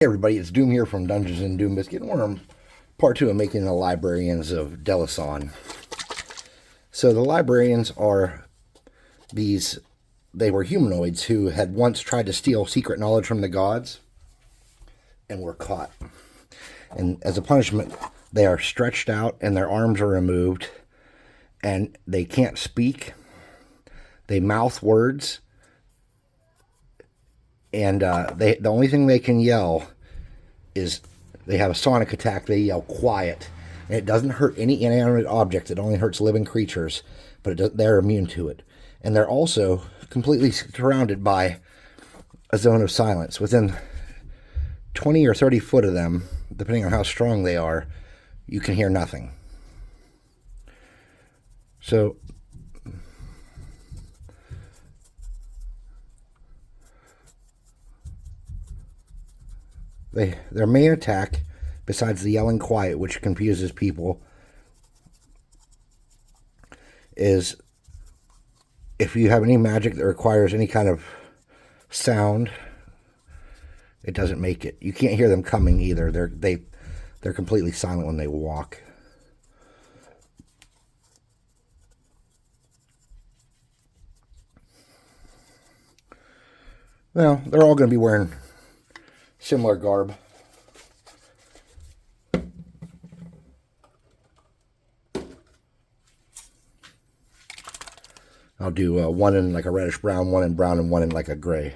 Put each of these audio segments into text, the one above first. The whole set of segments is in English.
Hey everybody, it's Doom here from Dungeons and Doom Biscuit, and we're on part 2 of making the Librarians of Deloson. So the Librarians are they were humanoids who had once tried to steal secret knowledge from the gods and were caught. And as a punishment, they are stretched out and their arms are removed, and they can't speak. They mouth words, and the only thing they can yell is they have a sonic attack. They yell quiet, and it doesn't hurt any inanimate objects. It only hurts living creatures, but they're immune to it. And they're also completely surrounded by a zone of silence. Within 20 or 30 foot of them, depending on how strong they are, you can hear nothing. So their main attack, besides the yelling quiet, which confuses people, is if you have any magic that requires any kind of sound, it doesn't make it. You can't hear them coming either. They're completely silent when they walk. Well, they're all going to be wearing similar garb. I'll do one in like a reddish brown, one in brown, and one in like a gray.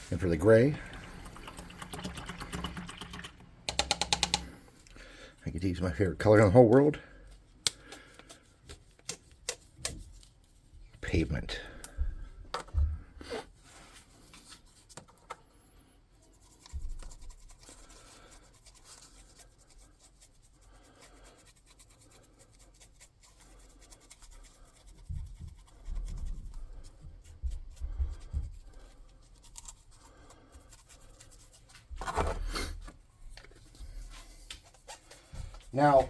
And for the gray, I get to use my favorite color in the whole world. Pavement. Now,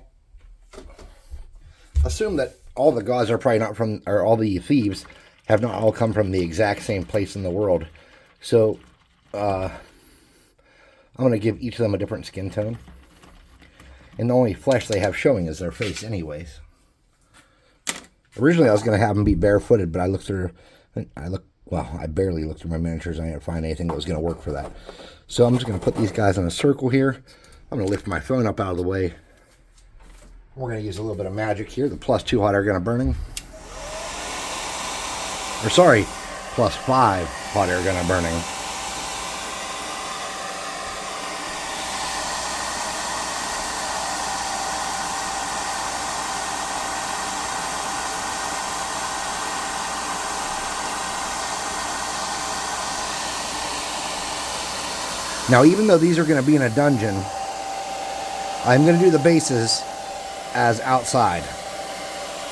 assume that all the gods are probably not from, or all the thieves have not all come from the exact same place in the world. So, I'm going to give each of them a different skin tone. And the only flesh they have showing is their face anyways. Originally, I was going to have them be barefooted, but I barely looked through my miniatures. I didn't find anything that was going to work for that. So I'm just going to put these guys in a circle here. I'm going to lift my phone up out of the way. We're going to use a little bit of magic here. The +2 hot air gun of burning. Or sorry, +5 hot air gun of burning. Now, even though these are going to be in a dungeon, I'm going to do the bases as outside,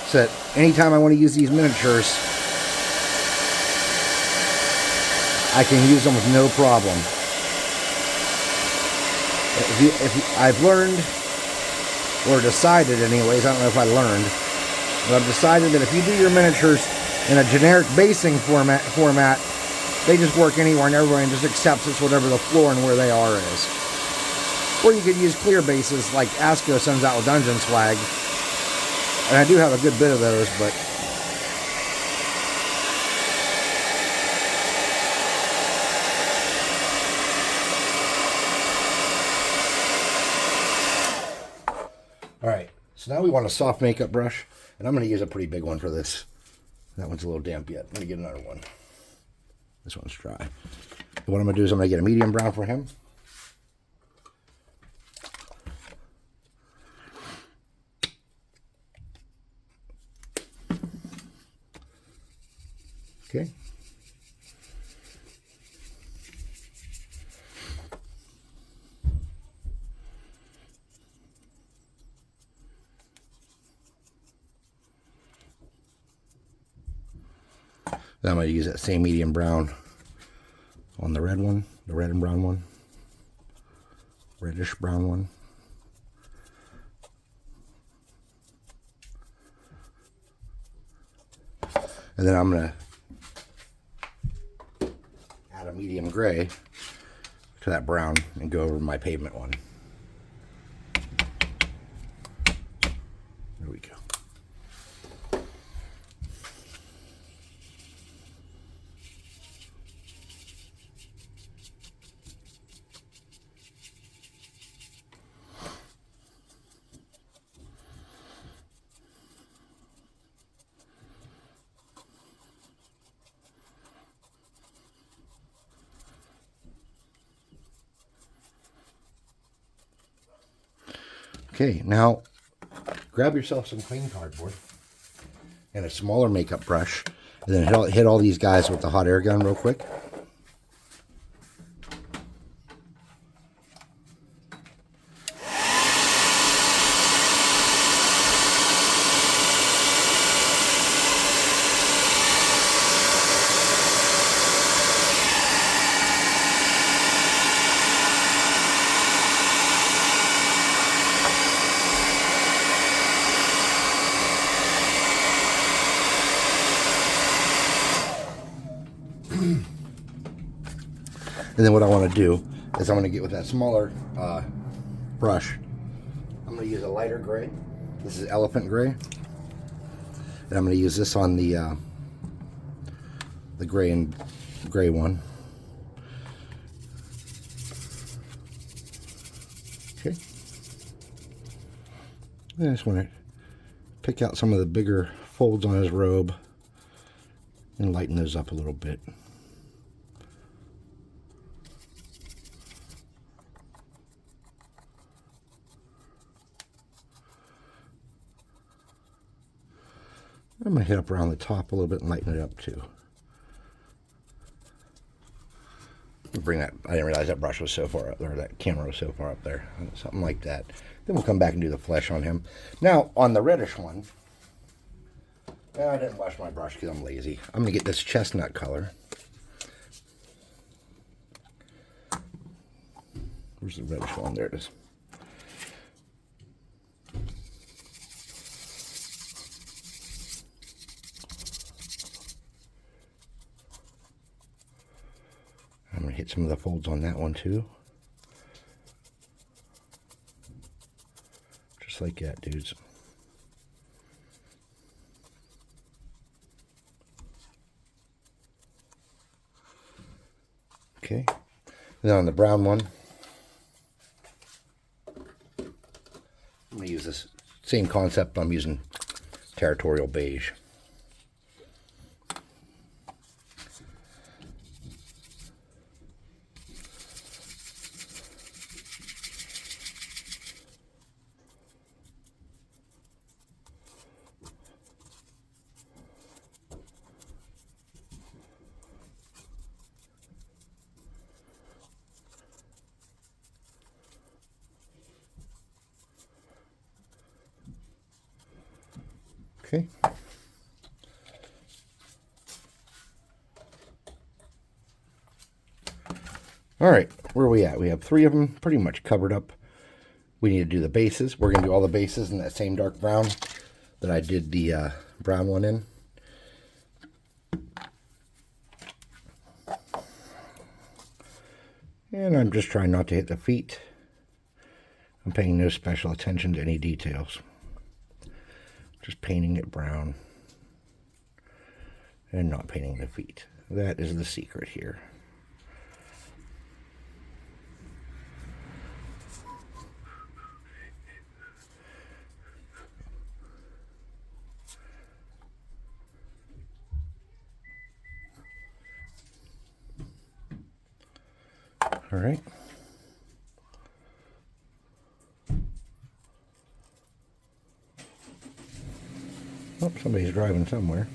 so that anytime I want to use these miniatures, I can use them with no problem. I've learned, or decided anyways, I don't know if I learned, but I've decided that if you do your miniatures in a generic basing format, they just work anywhere and everywhere and just accepts it's whatever the floor and where they are is. Or you could use clear bases like ASCO sends out with Dungeon Swag. And I do have a good bit of those, but alright, so now we want a soft makeup brush, and I'm going to use a pretty big one for this. That one's a little damp yet. Let me get another one. This one's dry. What I'm going to do is I'm going to get a medium brown for him. Okay. Then I'm going to use that same medium brown on the red one, the red and brown one, reddish brown one. And then I'm going to add a medium gray to that brown and go over my pavement one. There we go. Okay, now grab yourself some clean cardboard and a smaller makeup brush, and then hit all these guys with the hot air gun real quick. And then what I want to do is I'm going to get with that smaller brush. I'm going to use a lighter gray. This is elephant gray. And I'm going to use this on the gray and gray one. Okay. And I just want to pick out some of the bigger folds on his robe and lighten those up a little bit. I'm going to hit up around the top a little bit and lighten it up too. Bring that, I didn't realize that brush was so far up there, that camera was so far up there. Something like that. Then we'll come back and do the flesh on him. Now, on the reddish one, I didn't wash my brush because I'm lazy. I'm going to get this chestnut color. Where's the reddish one? There it is. I'm going to hit some of the folds on that one too. Just like that, dudes. Okay. Then on the brown one, I'm going to use this same concept. I'm using Territorial Beige. Okay. All right, where are we at? We have 3 of them pretty much covered up. We need to do the bases. We're going to do all the bases in that same dark brown that I did the brown one in. And I'm just trying not to hit the feet. I'm paying no special attention to any details. Just painting it brown and not painting the feet. That is the secret here. All right. Oh, somebody's driving somewhere.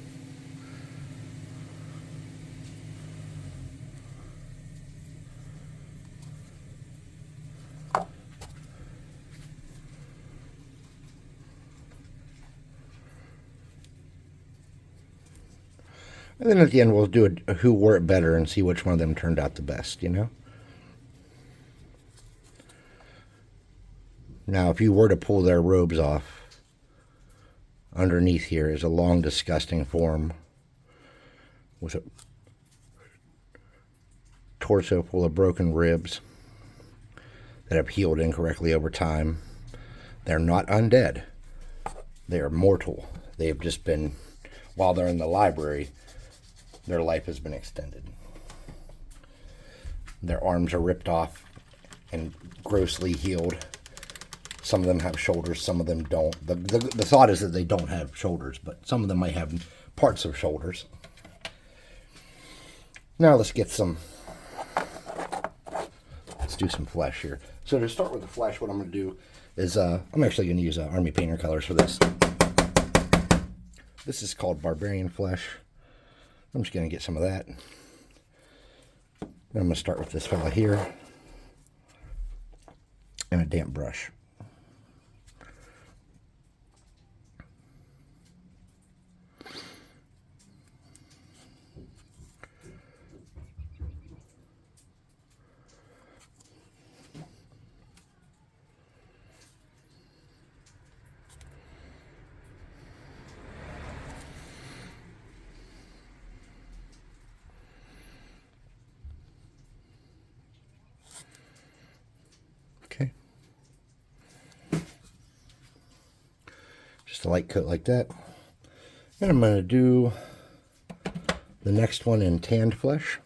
And then at the end, we'll do a who wore it better and see which one of them turned out the best, you know? Now, if you were to pull their robes off, underneath here is a long, disgusting form with a torso full of broken ribs that have healed incorrectly over time. They're not undead. They are mortal. They've just been, while they're in the library, their life has been extended. Their arms are ripped off and grossly healed. Some of them have shoulders, some of them don't. The thought is that they don't have shoulders, but some of them might have parts of shoulders. Now let's do some flesh here. So to start with the flesh, what I'm going to do is, I'm actually going to use Army Painter colors for this. This is called Barbarian flesh. I'm just going to get some of that. Then I'm going to start with this fella here and a damp brush. Okay. Just a light coat like that. And I'm going to do the next one in tanned flesh.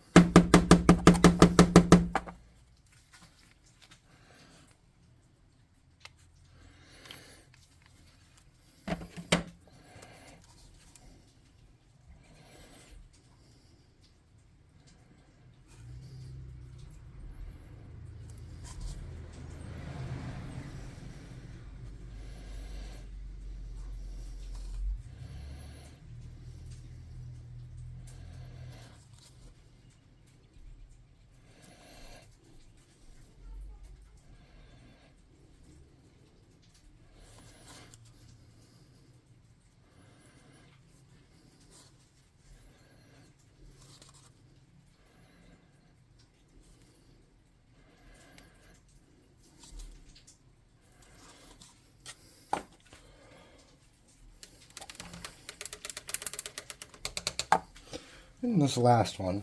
And this last one,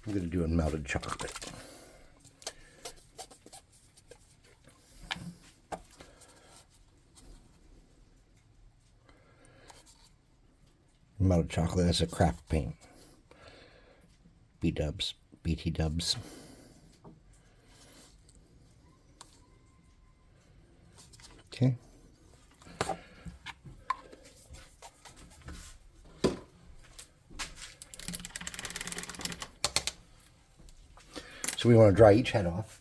I'm going to do in melted chocolate. Melted chocolate is a craft paint. B-dubs, BT dubs. Okay. So we want to dry each head off.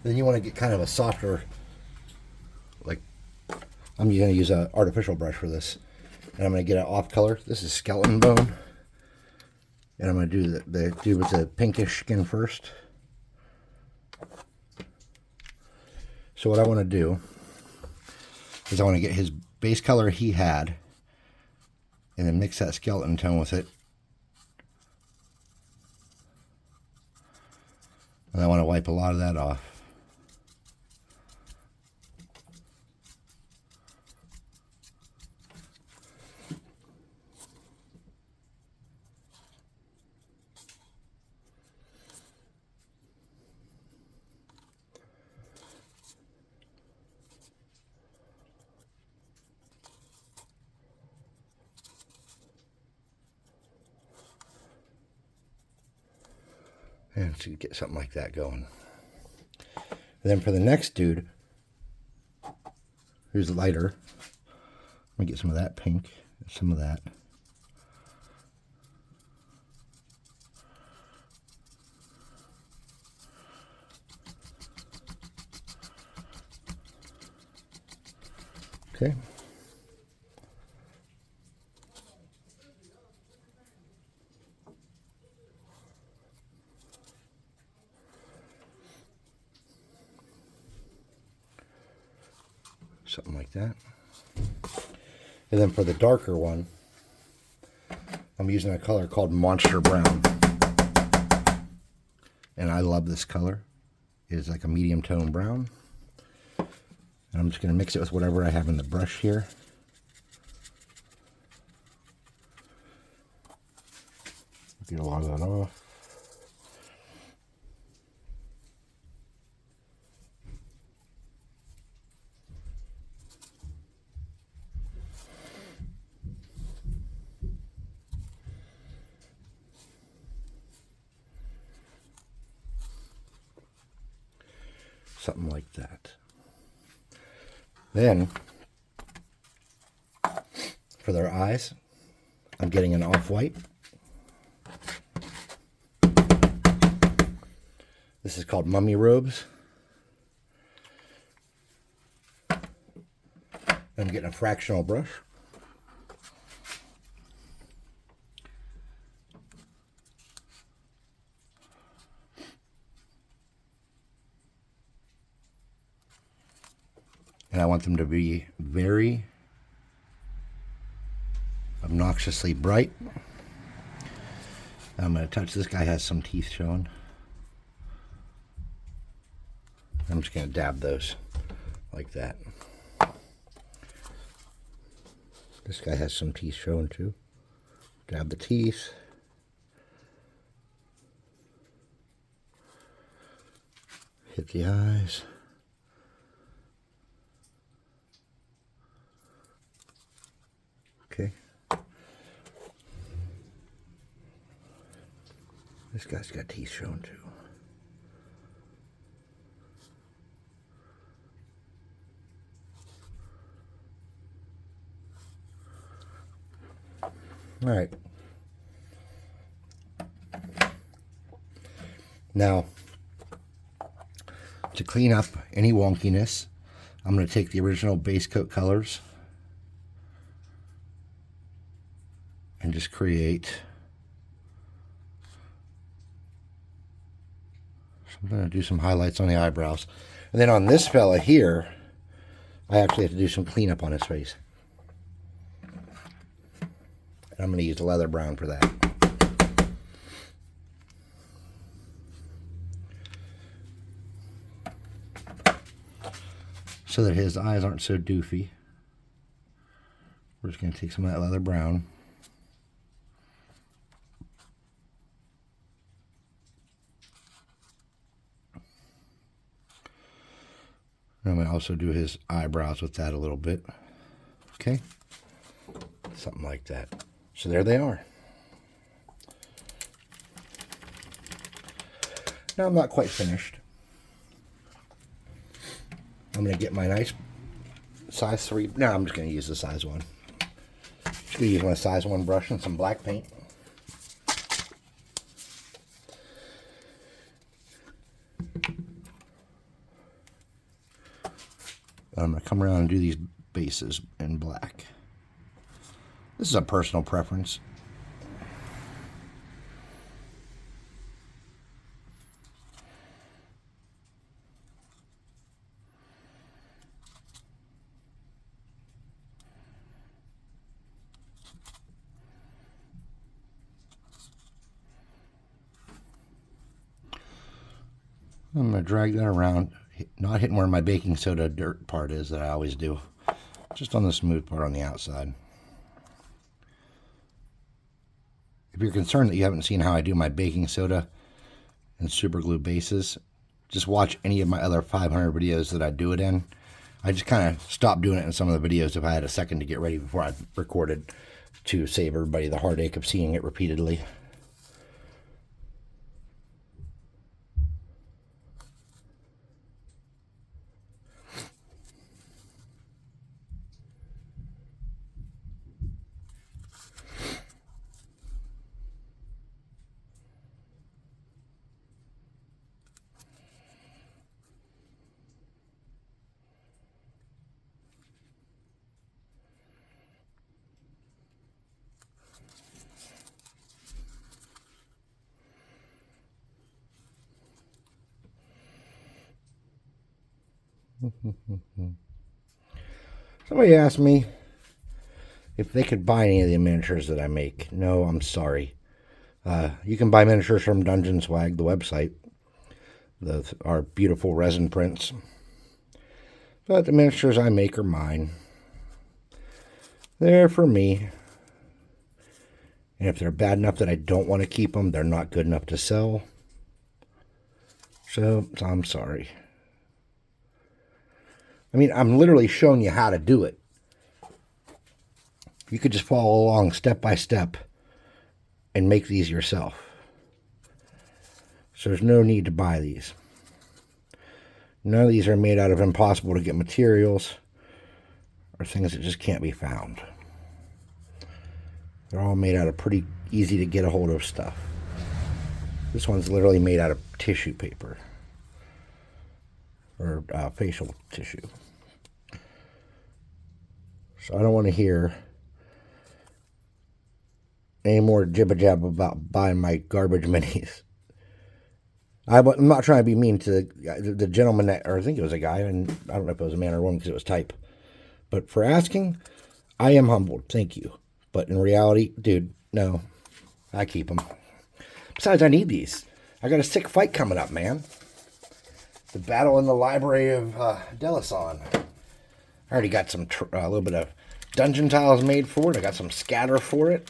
Then you want to get kind of a softer, like, I'm going to use an artificial brush for this. And I'm going to get it off color. This is skeleton bone. And I'm going to do do with the pinkish skin first. So what I want to do is I want to get his base color he had and then mix that skeleton tone with it. And I want to wipe a lot of that off. And so you get something like that going. And then for the next dude, here's lighter. Let me get some of that pink, some of that. Okay. Something like that. And then for the darker one, I'm using a color called Monster Brown. And I love this color. It's like a medium tone brown. And I'm just going to mix it with whatever I have in the brush here. Get a lot of that off. Something like that. Then, for their eyes, I'm getting an off-white. This is called Mummy Robes. I'm getting a fractional brush. And I want them to be very obnoxiously bright. I'm going to touch, this guy has some teeth showing. I'm just going to dab those like that. This guy has some teeth showing too. Dab the teeth. Hit the eyes. Okay. This guy's got teeth showing too. All right. Now, to clean up any wonkiness, I'm going to take the original base coat colors and just create I'm going to do some highlights on the eyebrows. And then on this fella here, I actually have to do some cleanup on his face. And I'm going to use leather brown for that. So that his eyes aren't so doofy. We're just going to take some of that leather brown. And I'm going to also do his eyebrows with that a little bit. Okay? Something like that. So there they are. Now I'm not quite finished. I'm going to get my nice size 3. No, I'm just going to use the size 1. Just going to use my size 1 brush and some black paint. I'm going to come around and do these bases in black. This is a personal preference. I'm going to drag that around, not hitting where my baking soda dirt part is that I always do. Just on the smooth part on the outside. If you're concerned that you haven't seen how I do my baking soda and super glue bases, just watch any of my other 500 videos that I do it in. I just kind of stopped doing it in some of the videos if I had a second to get ready before I recorded, to save everybody the heartache of seeing it repeatedly. Somebody asked me if they could buy any of the miniatures that I make. No, I'm sorry. You can buy miniatures from Dungeon Swag, the website. Our beautiful resin prints. But the miniatures I make are mine. They're for me. And if they're bad enough that I don't want to keep them, they're not good enough to sell. So I'm sorry. I mean, I'm literally showing you how to do it. You could just follow along step by step and make these yourself. So there's no need to buy these. None of these are made out of impossible to get materials or things that just can't be found. They're all made out of pretty easy to get a hold of stuff. This one's literally made out of tissue paper. Or facial tissue. So I don't want to hear any more jibba-jab about buying my garbage minis. I'm not trying to be mean to the gentleman that, or I think it was a guy, and I don't know if it was a man or a woman because it was type. But for asking, I am humbled. Thank you. But in reality, dude, no. I keep them. Besides, I need these. I got a sick fight coming up, man. The battle in the library of Deloson. I already got some a little bit of dungeon tiles made for it. I got some scatter for it.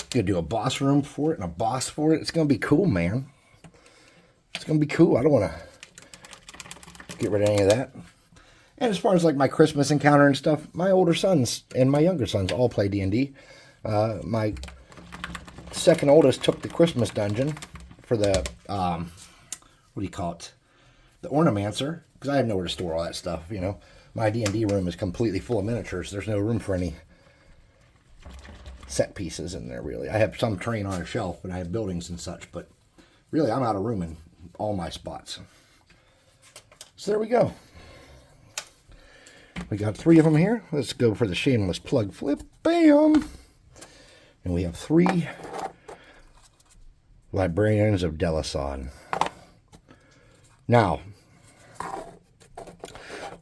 Gonna do a boss room for it and a boss for it. It's gonna be cool, man. It's gonna be cool. I don't want to get rid of any of that. And as far as like my Christmas encounter and stuff, my older sons and my younger sons all play D&D. My second oldest took the Christmas dungeon for the what do you call it? The Ornamencer, because I have nowhere to store all that stuff, you know. My D&D room is completely full of miniatures. There's no room for any set pieces in there, really. I have some terrain on a shelf, and I have buildings and such, but really, I'm out of room in all my spots. So there we go. We got 3 of them here. Let's go for the shameless plug flip. Bam! And we have 3 Librarians of Deloson. Now,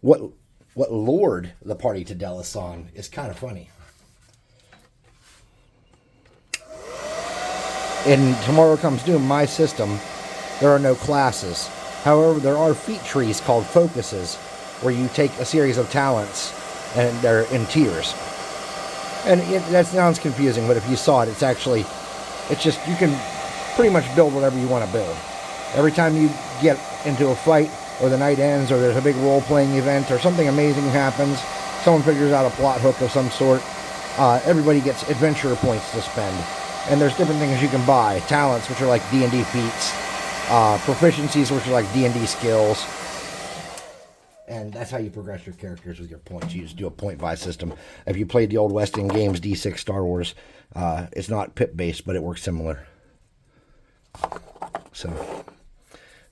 what lured the party to Deloson is kind of funny. In Tomorrow Comes Doom, my system, there are no classes. However, there are feat trees called focuses, where you take a series of talents, and they're in tiers. And that sounds confusing, but if you saw it, it's just, you can pretty much build whatever you want to build. Every time you get into a fight, or the night ends, or there's a big role-playing event, or something amazing happens, someone figures out a plot hook of some sort, everybody gets adventure points to spend. And there's different things you can buy. Talents, which are like D&D feats. Proficiencies, which are like D&D skills. And that's how you progress your characters with your points. You just do a point-buy system. If you played the old West End games, D6 Star Wars, it's not pip-based, but it works similar. So,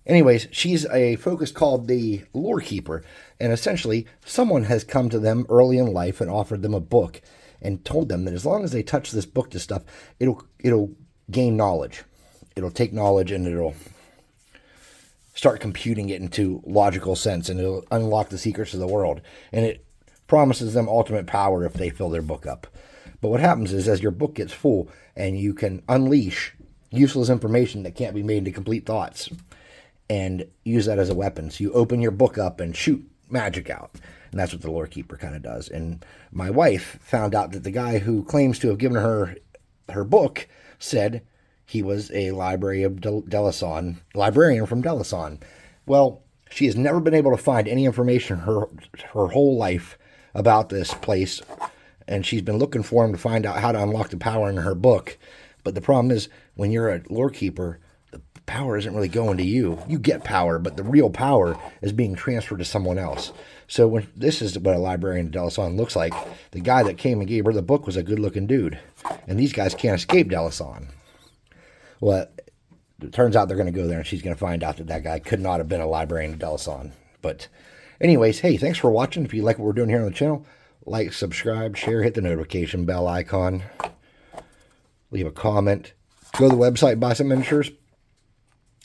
anyways, she's a focus called the Lore Keeper. And essentially, someone has come to them early in life and offered them a book and told them that as long as they touch this book to stuff, it'll gain knowledge. It'll take knowledge and it'll start computing it into logical sense, and it'll unlock the secrets of the world. And it promises them ultimate power if they fill their book up. But what happens is, as your book gets full and you can unleash useless information that can't be made into complete thoughts, and use that as a weapon. So you open your book up and shoot magic out. And that's what the lore keeper kind of does. And my wife found out that the guy who claims to have given her her book said he was a librarian from Deloson. Well, she has never been able to find any information her whole life about this place, and she's been looking for him to find out how to unlock the power in her book. But the problem is, when you're a lore keeper, the power isn't really going to you. You get power, but the real power is being transferred to someone else. So when this is what a librarian at Deloson looks like. The guy that came and gave her the book was a good-looking dude, and these guys can't escape Deloson. Well, it turns out they're going to go there, and she's going to find out that that guy could not have been a librarian at Deloson. But anyways, hey, thanks for watching. If you like what we're doing here on the channel, like, subscribe, share, hit the notification bell icon, leave a comment, go to the website, buy some miniatures.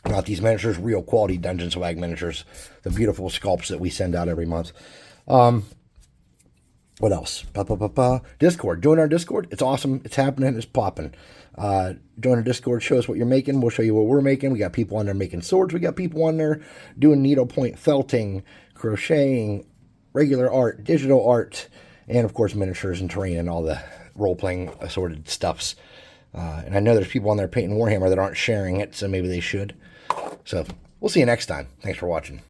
Not these miniatures, real quality Dungeon Swag miniatures, the beautiful sculpts that we send out every month. What else? Discord. Join our Discord. It's awesome. It's happening. It's popping. Join our Discord. Show us what you're making. We'll show you what we're making. We got people on there making swords. We got people on there doing needlepoint felting, crocheting, regular art, digital art, and of course miniatures and terrain and all the role-playing assorted stuffs. And I know there's people on there painting Warhammer that aren't sharing it, so maybe they should. So we'll see you next time. Thanks for watching.